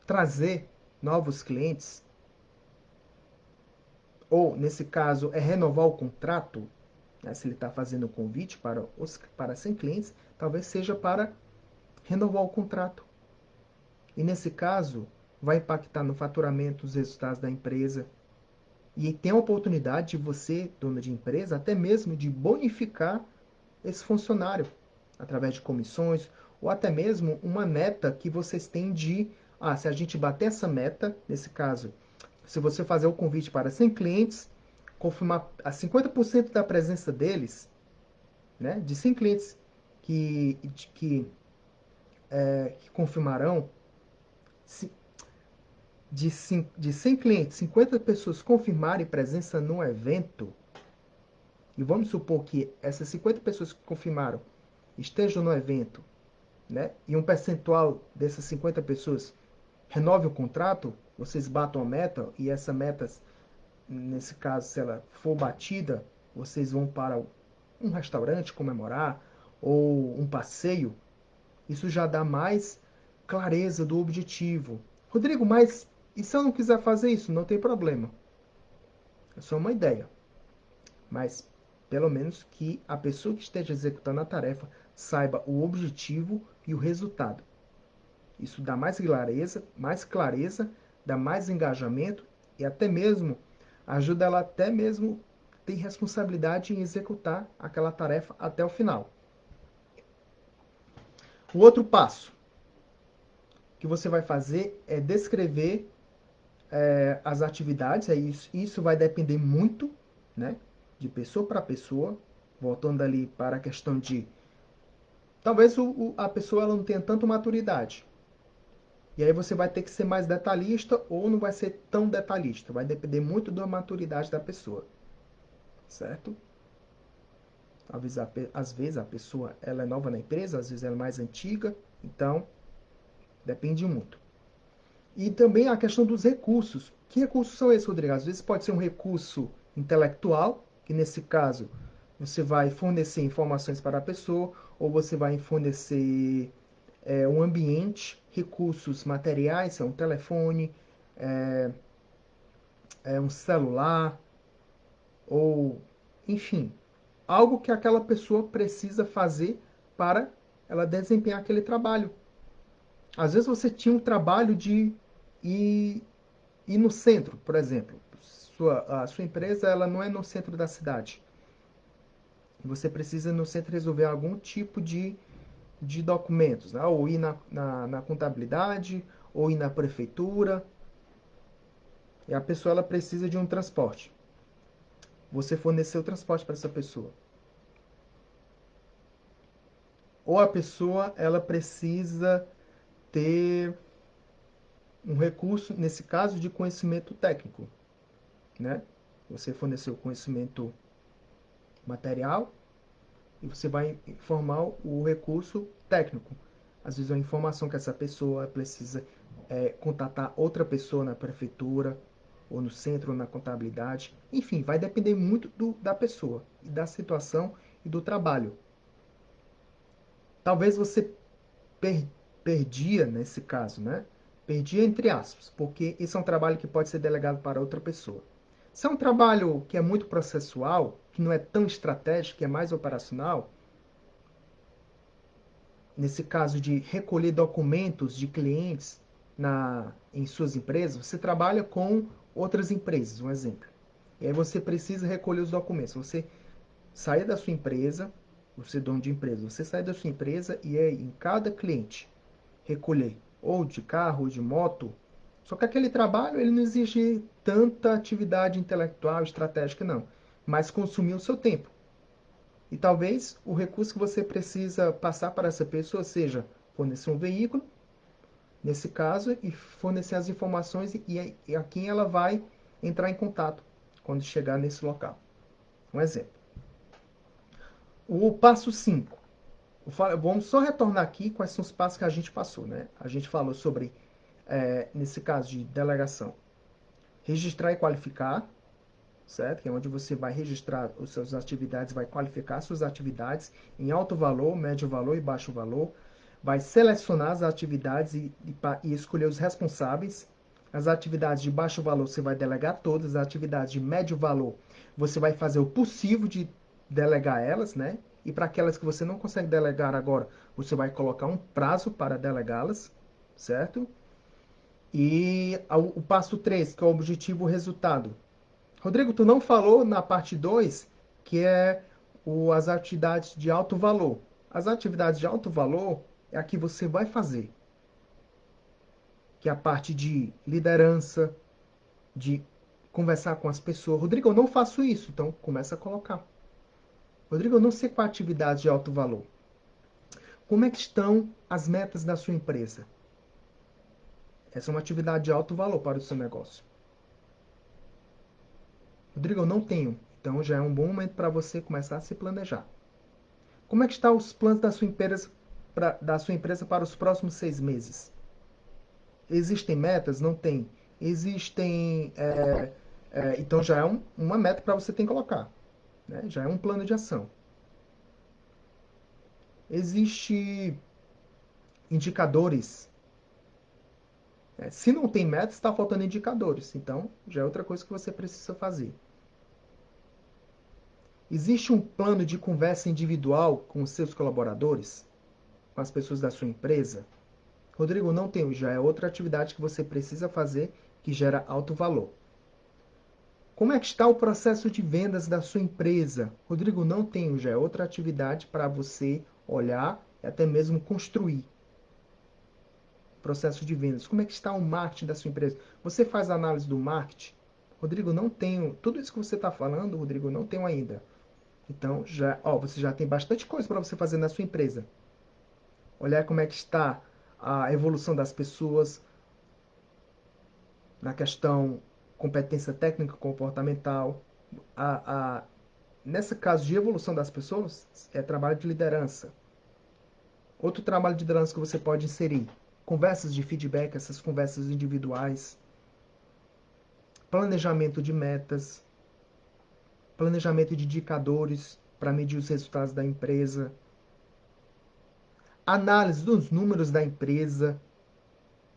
S1: trazer novos clientes? Ou, nesse caso, é renovar o contrato? Né? Se ele está fazendo o convite para 100 clientes, talvez seja para renovar o contrato. E, nesse caso, vai impactar no faturamento, os resultados da empresa. E tem a oportunidade de você, dono de empresa, até mesmo de bonificar esse funcionário através de comissões ou até mesmo uma meta que vocês têm de, se a gente bater essa meta, nesse caso, se você fazer o convite para 100 clientes, confirmar a 50% da presença deles, né, de 100 clientes que, que, que confirmarão, de 100 clientes, 50 pessoas confirmarem presença no evento, e vamos supor que essas 50 pessoas que confirmaram estejam no evento, né? E um percentual dessas 50 pessoas renove o contrato, vocês batam a meta e essa meta, nesse caso, se ela for batida, vocês vão para um restaurante comemorar ou um passeio, Isso já dá mais clareza do objetivo. Rodrigo, mas e se eu não quiser fazer isso? Não tem problema. É só uma ideia. Mas pelo menos que a pessoa que esteja executando a tarefa saiba o objetivo e o resultado. Isso dá mais clareza, dá mais engajamento e até mesmo ajuda ela até mesmo ter responsabilidade em executar aquela tarefa até o final. O outro passo que você vai fazer é descrever as atividades. Isso vai depender muito, né, de pessoa para pessoa. Voltando ali para a questão de talvez a pessoa ela não tenha tanta maturidade. E aí você vai ter que ser mais detalhista ou não vai ser tão detalhista. Vai depender muito da maturidade da pessoa, certo? Talvez às vezes a pessoa ela é nova na empresa, às vezes ela é mais antiga, então depende muito. E também a questão dos recursos. Que recursos são esses, Rodrigo? Às vezes pode ser um recurso intelectual, que nesse caso você vai fornecer informações para a pessoa, ou você vai fornecer um ambiente, recursos materiais, é um telefone, é, é um celular, ou enfim, algo que aquela pessoa precisa fazer para ela desempenhar aquele trabalho. Às vezes você tinha um trabalho de ir, ir no centro, por exemplo. A sua empresa ela não é no centro da cidade. Você precisa no centro resolver algum tipo de documentos, né? Ou ir na contabilidade, ou ir na prefeitura. E a pessoa ela precisa de um transporte. Você forneceu o transporte para essa pessoa. Ou a pessoa ela precisa ter um recurso, nesse caso, de conhecimento técnico, né? Você forneceu conhecimento material e você vai informar o recurso técnico. Às vezes é uma informação que essa pessoa precisa contatar outra pessoa na prefeitura, ou no centro, ou na contabilidade. Enfim, vai depender muito da pessoa, e da situação e do trabalho. Talvez você per, perdia nesse caso, né? Perdia entre aspas, porque esse é um trabalho que pode ser delegado para outra pessoa. Se é um trabalho que é muito processual, que não é tão estratégico, que é mais operacional, nesse caso de recolher documentos de clientes em suas empresas, você trabalha com outras empresas, um exemplo. E aí você precisa recolher os documentos. Você sai da sua empresa, você é dono de empresa, você sai da sua empresa e é em cada cliente recolher, ou de carro, ou de moto. Só que aquele trabalho ele não exige tanta atividade intelectual, estratégica, não, mas consumir o seu tempo. E talvez o recurso que você precisa passar para essa pessoa seja fornecer um veículo, nesse caso, e fornecer as informações e a quem ela vai entrar em contato quando chegar nesse local. Um exemplo. O passo 5. Vamos só retornar aqui quais são os passos que a gente passou, né? A gente falou sobre, nesse caso de delegação, registrar e qualificar, certo? Que é onde você vai registrar as suas atividades, vai qualificar suas atividades em alto valor, médio valor e baixo valor. Vai selecionar as atividades e escolher os responsáveis. As atividades de baixo valor você vai delegar todas, as atividades de médio valor você vai fazer o possível de delegar elas, né? E para aquelas que você não consegue delegar agora, você vai colocar um prazo para delegá-las, certo? E o passo 3, que é o objetivo resultado. Rodrigo, tu não falou na parte 2 que é as atividades de alto valor. As atividades de alto valor é a que você vai fazer, que é a parte de liderança, de conversar com as pessoas. Rodrigo, eu não faço isso, então começa a colocar. Rodrigo, eu não sei qual é a atividade de alto valor. Como é que estão as metas da sua empresa? Essa é uma atividade de alto valor para o seu negócio. Rodrigo, eu não tenho. Então já é um bom momento para você começar a se planejar. Como é que estão os planos da sua empresa para os próximos 6 meses? Existem metas? Não tem. Existem. Então já é uma meta para você ter que colocar. Né? Já é um plano de ação. Existe. Indicadores. Se não tem metas, está faltando indicadores. Então, já é outra coisa que você precisa fazer. Existe um plano de conversa individual com os seus colaboradores, com as pessoas da sua empresa? Rodrigo, não tenho. Já é outra atividade que você precisa fazer que gera alto valor. Como é que está o processo de vendas da sua empresa? Rodrigo, não tenho. Já é outra atividade para você olhar e até mesmo construir. Processo de vendas. Como é que está o marketing da sua empresa? Você faz análise do marketing? Rodrigo, não tenho. Tudo isso que você está falando, Rodrigo, não tenho ainda. Então, você já tem bastante coisa para você fazer na sua empresa. Olhar como é que está a evolução das pessoas na questão competência técnica comportamental. Nesse caso de evolução das pessoas, é trabalho de liderança. Outro trabalho de liderança que você pode inserir, conversas de feedback, essas conversas individuais, planejamento de metas, planejamento de indicadores para medir os resultados da empresa, análise dos números da empresa.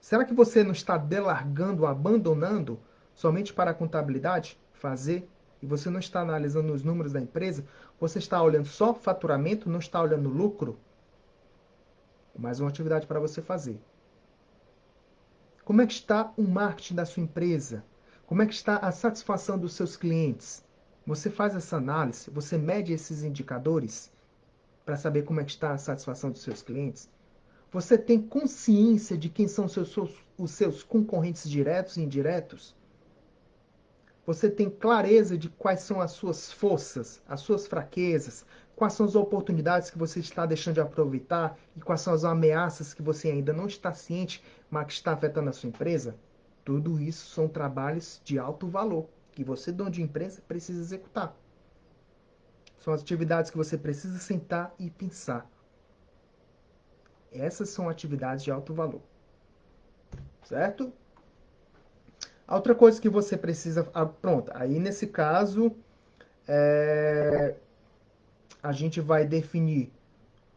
S1: Será que você não está delargando, abandonando somente para a contabilidade fazer e você não está analisando os números da empresa? Você está olhando só faturamento, não está olhando lucro? Mais uma atividade para você fazer. Como é que está o marketing da sua empresa? Como é que está a satisfação dos seus clientes? Você faz essa análise, você mede esses indicadores para saber como é que está a satisfação dos seus clientes? Você tem consciência de quem são os seus concorrentes diretos e indiretos? Você tem clareza de quais são as suas forças, as suas fraquezas, quais são as oportunidades que você está deixando de aproveitar e quais são as ameaças que você ainda não está ciente, mas que está afetando a sua empresa? Tudo isso são trabalhos de alto valor que você, dono de empresa, precisa executar. São as atividades que você precisa sentar e pensar. Essas são atividades de alto valor. Certo? A outra coisa que você precisa. Pronto, aí nesse caso, é, a gente vai definir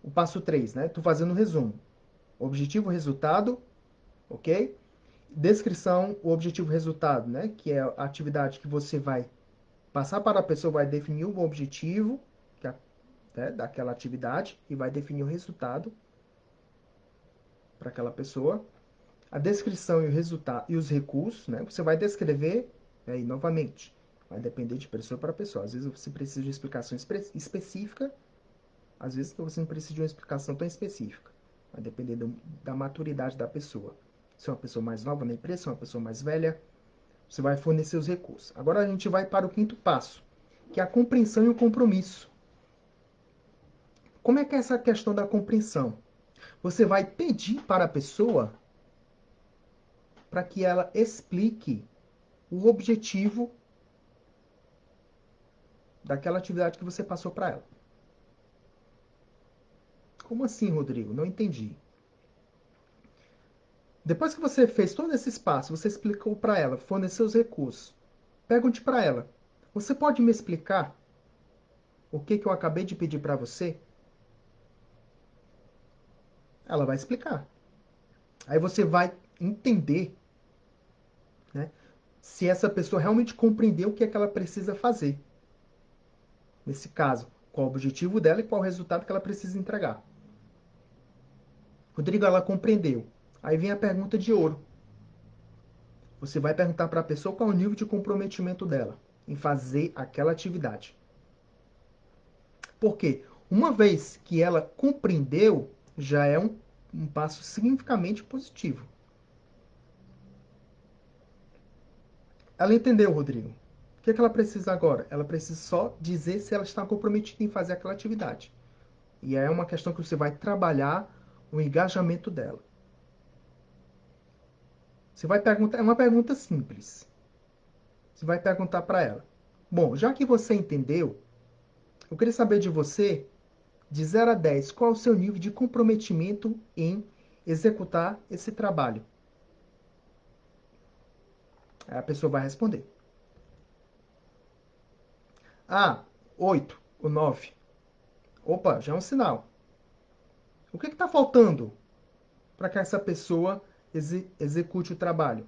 S1: o passo 3, né? Tô fazendo um resumo. Objetivo, resultado, ok? Descrição, o objetivo, resultado, né? Que é a atividade que você vai passar para a pessoa, vai definir o objetivo daquela atividade e vai definir o resultado para aquela pessoa. A descrição e o resultado e os recursos, né? Você vai descrever, e novamente, vai depender de pessoa para pessoa. Às vezes você precisa de uma explicação específica, às vezes você não precisa de uma explicação tão específica. Vai depender da maturidade da pessoa. Se é uma pessoa mais nova na empresa, se é uma pessoa mais velha, você vai fornecer os recursos. Agora a gente vai para o quinto passo, que é a compreensão e o compromisso. Como é que é essa questão da compreensão? Você vai pedir para a pessoa para que ela explique o objetivo daquela atividade que você passou para ela. Como assim, Rodrigo? Não entendi. Depois que você fez todo esse espaço, você explicou para ela, forneceu os recursos. Pergunte para ela: você pode me explicar o que eu acabei de pedir para você? Ela vai explicar. Aí você vai entender, né, se essa pessoa realmente compreendeu o que é que ela precisa fazer. Nesse caso, qual o objetivo dela e qual o resultado que ela precisa entregar. Rodrigo, ela compreendeu. Aí vem a pergunta de ouro. Você vai perguntar para a pessoa qual é o nível de comprometimento dela em fazer aquela atividade. Por quê? Uma vez que ela compreendeu, já é um passo significativamente positivo. Ela entendeu, Rodrigo. O que ela precisa agora? Ela precisa só dizer se ela está comprometida em fazer aquela atividade. E é uma questão que você vai trabalhar o engajamento dela. Você vai perguntar, é uma pergunta simples. Você vai perguntar para ela: bom, já que você entendeu, eu queria saber de você, de 0 a 10, qual é o seu nível de comprometimento em executar esse trabalho? Aí a pessoa vai responder: ah, 8 ou 9. Opa, já é um sinal. O que está faltando para que essa pessoa execute o trabalho.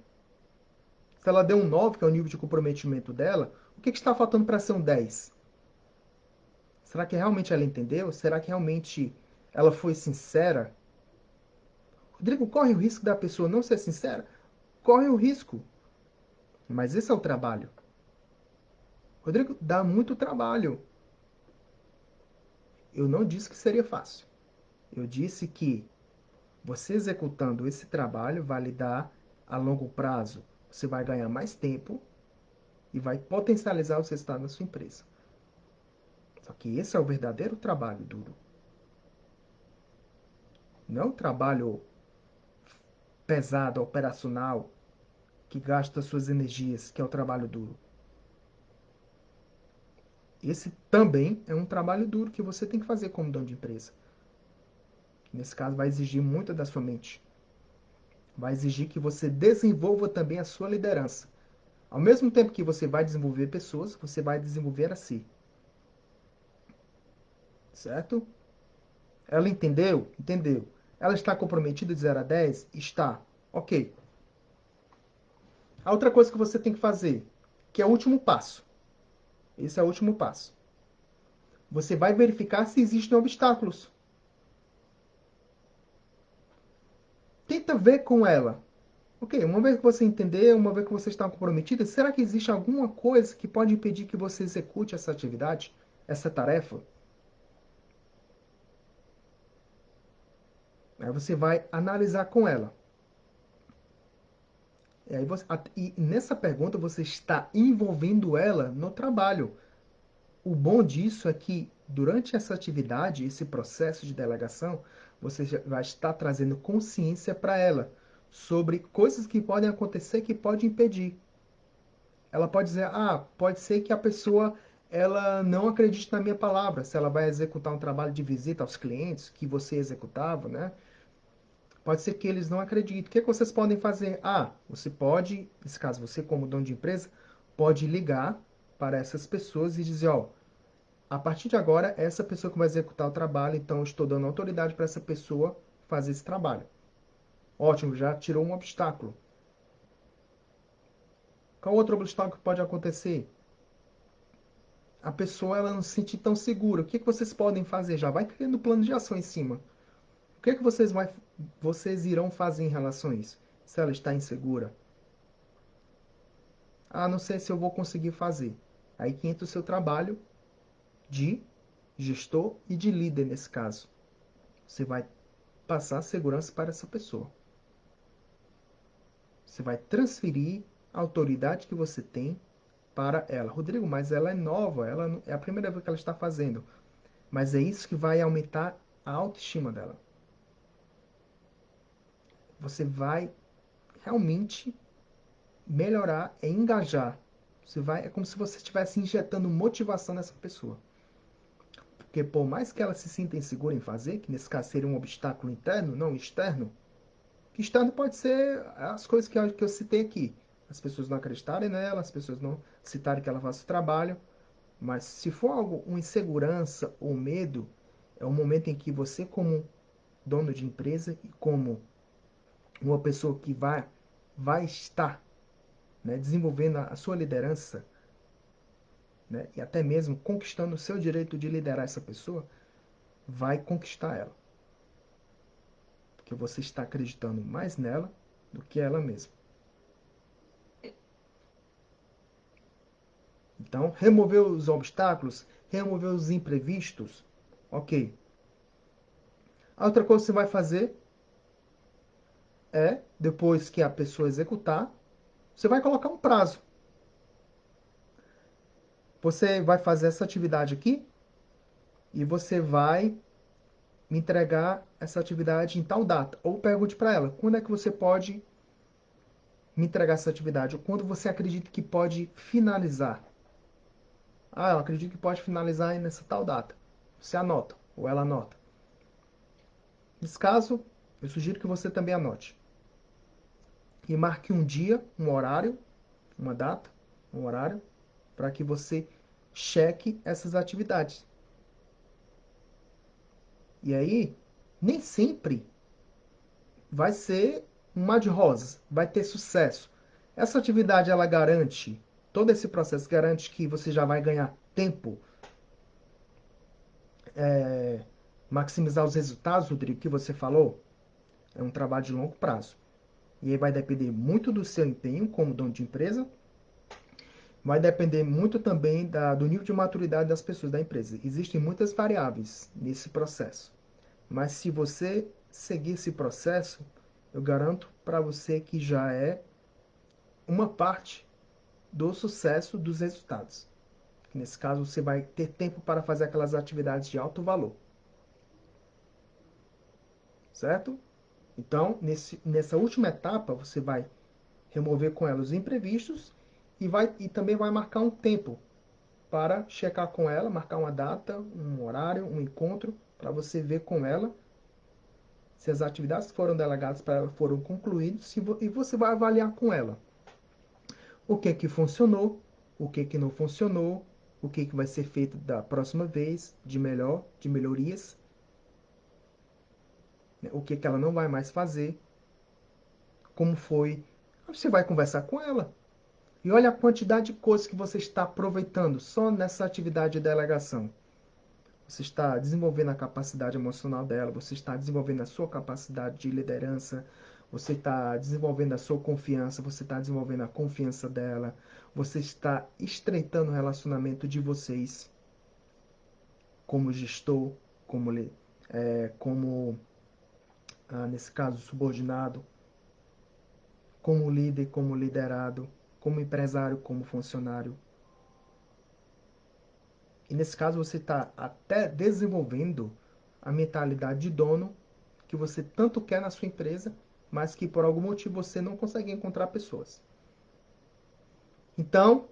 S1: Se ela deu um 9, que é o nível de comprometimento dela, o que está faltando para ser um 10? Será que realmente ela entendeu? Será que realmente ela foi sincera? Rodrigo, corre o risco da pessoa não ser sincera? Corre o risco. Mas esse é o trabalho. Rodrigo, dá muito trabalho. Eu não disse que seria fácil. Eu disse que você executando esse trabalho vai lhe dar a longo prazo. Você vai ganhar mais tempo e vai potencializar os resultados da sua empresa. Só que esse é o verdadeiro trabalho duro. Não é um trabalho pesado, operacional, que gasta suas energias, que é o trabalho duro. Esse também é um trabalho duro que você tem que fazer como dono de empresa. Nesse caso, vai exigir muito da sua mente. Vai exigir que você desenvolva também a sua liderança. Ao mesmo tempo que você vai desenvolver pessoas, você vai desenvolver a si. Certo? Ela entendeu? Entendeu. Ela está comprometida de 0 a 10? Está. Ok. A outra coisa que você tem que fazer, que é o último passo. Esse é o último passo. Você vai verificar se existem obstáculos. Tenta ver com ela. Ok, uma vez que você entender, uma vez que você está comprometida, será que existe alguma coisa que pode impedir que você execute essa atividade, essa tarefa? Aí você vai analisar com ela. E nessa pergunta você está envolvendo ela no trabalho. O bom disso é que durante essa atividade, esse processo de delegação, você já vai estar trazendo consciência para ela sobre coisas que podem acontecer que podem impedir. Ela pode dizer, pode ser que a pessoa ela não acredite na minha palavra, se ela vai executar um trabalho de visita aos clientes que você executava, né? Pode ser que eles não acreditem. O que, é que vocês podem fazer? Você pode, nesse caso você como dono de empresa, pode ligar para essas pessoas e dizer, a partir de agora, essa pessoa que vai executar o trabalho, então eu estou dando autoridade para essa pessoa fazer esse trabalho. Ótimo, já tirou um obstáculo. Qual outro obstáculo que pode acontecer? A pessoa ela não se sente tão segura. O que, é que vocês podem fazer? Já vai criando plano de ação em cima. O que, é que vocês irão fazer em relação a isso? Se ela está insegura. Não sei se eu vou conseguir fazer. Aí que entra o seu trabalho de gestor e de líder nesse caso. Você vai passar segurança para essa pessoa. Você vai transferir a autoridade que você tem para ela. Rodrigo, mas ela é nova, ela é a primeira vez que ela está fazendo. Mas é isso que vai aumentar a autoestima dela. Você vai realmente melhorar, engajar. É como se você estivesse injetando motivação nessa pessoa. Porque por mais que ela se sinta insegura em fazer, que nesse caso seria um obstáculo interno, não externo, que externo pode ser as coisas que eu citei aqui. As pessoas não acreditarem nela, as pessoas não citarem que ela faça o trabalho. Mas se for algo, uma insegurança ou medo, é um momento em que você, como dono de empresa e como uma pessoa que vai estar, né, desenvolvendo a sua liderança, né, e até mesmo conquistando o seu direito de liderar essa pessoa, vai conquistar ela. Porque você está acreditando mais nela do que ela mesma. Então, remover os obstáculos, remover os imprevistos, ok. A outra coisa que você vai fazer é, depois que a pessoa executar, você vai colocar um prazo. Você vai fazer essa atividade aqui e você vai me entregar essa atividade em tal data. Ou pergunte para ela, quando é que você pode me entregar essa atividade? Ou quando você acredita que pode finalizar? Eu acredito que pode finalizar nessa tal data. Você anota, ou ela anota. Nesse caso, eu sugiro que você também anote. E marque um dia, um horário, uma data, um horário, para que você cheque essas atividades. E aí, nem sempre vai ser um mar de rosas, vai ter sucesso. Essa atividade ela garante, todo esse processo garante que você já vai ganhar tempo, maximizar os resultados, Rodrigo, que você falou. É um trabalho de longo prazo. E aí vai depender muito do seu empenho como dono de empresa, vai depender muito também do nível de maturidade das pessoas da empresa. Existem muitas variáveis nesse processo. Mas se você seguir esse processo, eu garanto para você que já é uma parte do sucesso dos resultados. Nesse caso, você vai ter tempo para fazer aquelas atividades de alto valor. Certo? Então, nessa última etapa, você vai remover com ela os imprevistos e também vai marcar um tempo para checar com ela, marcar uma data, um horário, um encontro, para você ver com ela se as atividades que foram delegadas para ela foram concluídas e você vai avaliar com ela o que funcionou, o que não funcionou, o que vai ser feito da próxima vez, de melhor, de melhorias, né? O que ela não vai mais fazer, como foi. Você vai conversar com ela. E olha a quantidade de coisas que você está aproveitando só nessa atividade de delegação. Você está desenvolvendo a capacidade emocional dela, você está desenvolvendo a sua capacidade de liderança, você está desenvolvendo a sua confiança, você está desenvolvendo a confiança dela, você está estreitando o relacionamento de vocês como gestor, como nesse caso, subordinado, como líder, como liderado, como empresário, como funcionário. E nesse caso você está até desenvolvendo a mentalidade de dono que você tanto quer na sua empresa, mas que por algum motivo você não consegue encontrar pessoas. Então,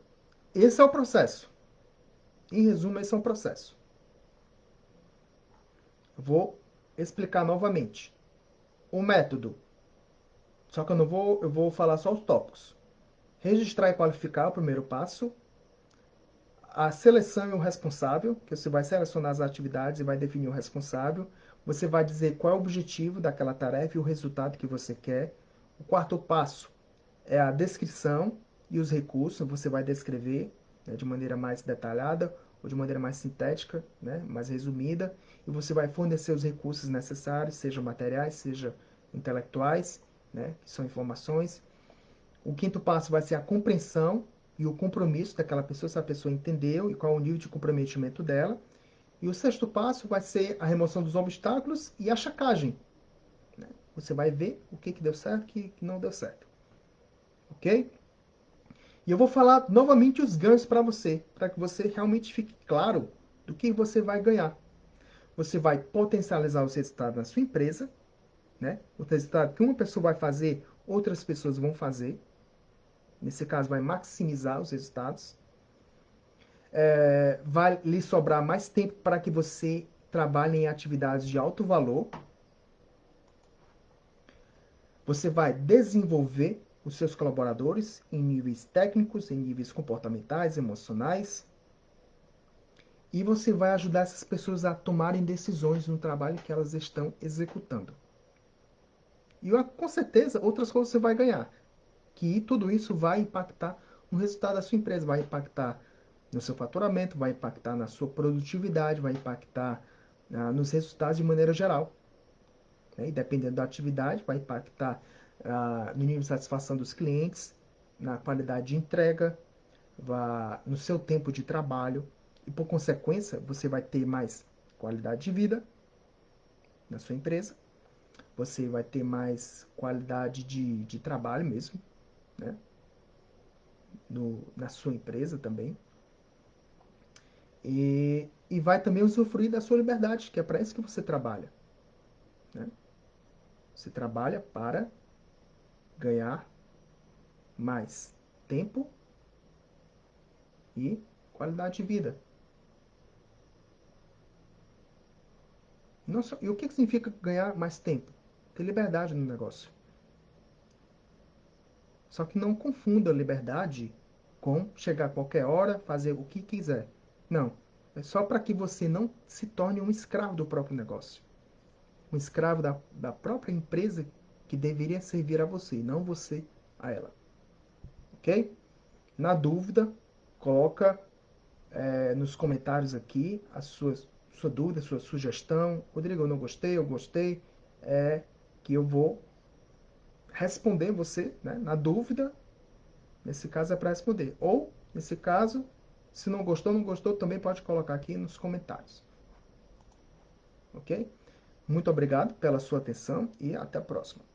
S1: esse é o processo. Em resumo, esse é um processo. Vou explicar novamente. O método, só que eu vou falar só os tópicos. Registrar e qualificar é o primeiro passo. A seleção e o responsável, que você vai selecionar as atividades e vai definir o responsável. Você vai dizer qual é o objetivo daquela tarefa e o resultado que você quer. O quarto passo é a descrição e os recursos. Você vai descrever, né, de maneira mais detalhada ou de maneira mais sintética, né, mais resumida. E você vai fornecer os recursos necessários, sejam materiais, sejam intelectuais, né, que são informações. O quinto passo vai ser a compreensão e o compromisso daquela pessoa, se a pessoa entendeu e qual é o nível de comprometimento dela. E o sexto passo vai ser a remoção dos obstáculos e a checagem. Né? Você vai ver o que deu certo e o que não deu certo. Ok? E eu vou falar novamente os ganhos para que você realmente fique claro do que você vai ganhar. Você vai potencializar os resultados na sua empresa, né? O resultado que uma pessoa vai fazer, outras pessoas vão fazer. Nesse caso, vai maximizar os resultados. Vai lhe sobrar mais tempo para que você trabalhe em atividades de alto valor. Você vai desenvolver os seus colaboradores em níveis técnicos, em níveis comportamentais, emocionais. E você vai ajudar essas pessoas a tomarem decisões no trabalho que elas estão executando. E com certeza outras coisas você vai ganhar. Que tudo isso vai impactar no resultado da sua empresa, vai impactar no seu faturamento, vai impactar na sua produtividade, vai impactar nos resultados de maneira geral. Né? E dependendo da atividade, vai impactar no nível de satisfação dos clientes, na qualidade de entrega, no seu tempo de trabalho. E por consequência, você vai ter mais qualidade de vida na sua empresa, você vai ter mais qualidade de trabalho mesmo, né? Na sua empresa também. E vai também usufruir da sua liberdade, que é para isso que você trabalha. Né? Você trabalha para ganhar mais tempo e qualidade de vida. Não só, e o que significa ganhar mais tempo? Ter liberdade no negócio. Só que não confunda liberdade com chegar a qualquer hora, fazer o que quiser. Não. É só para que você não se torne um escravo do próprio negócio. Um escravo da própria empresa que deveria servir a você, e não você a ela. Ok? Na dúvida, coloca nos comentários aqui a sua dúvida, sua sugestão. Rodrigo, eu não gostei, eu gostei. Que eu vou responder você, né? Na dúvida, nesse caso é para responder. Ou, nesse caso, se não gostou, não gostou, também pode colocar aqui nos comentários. Ok? Muito obrigado pela sua atenção e até a próxima.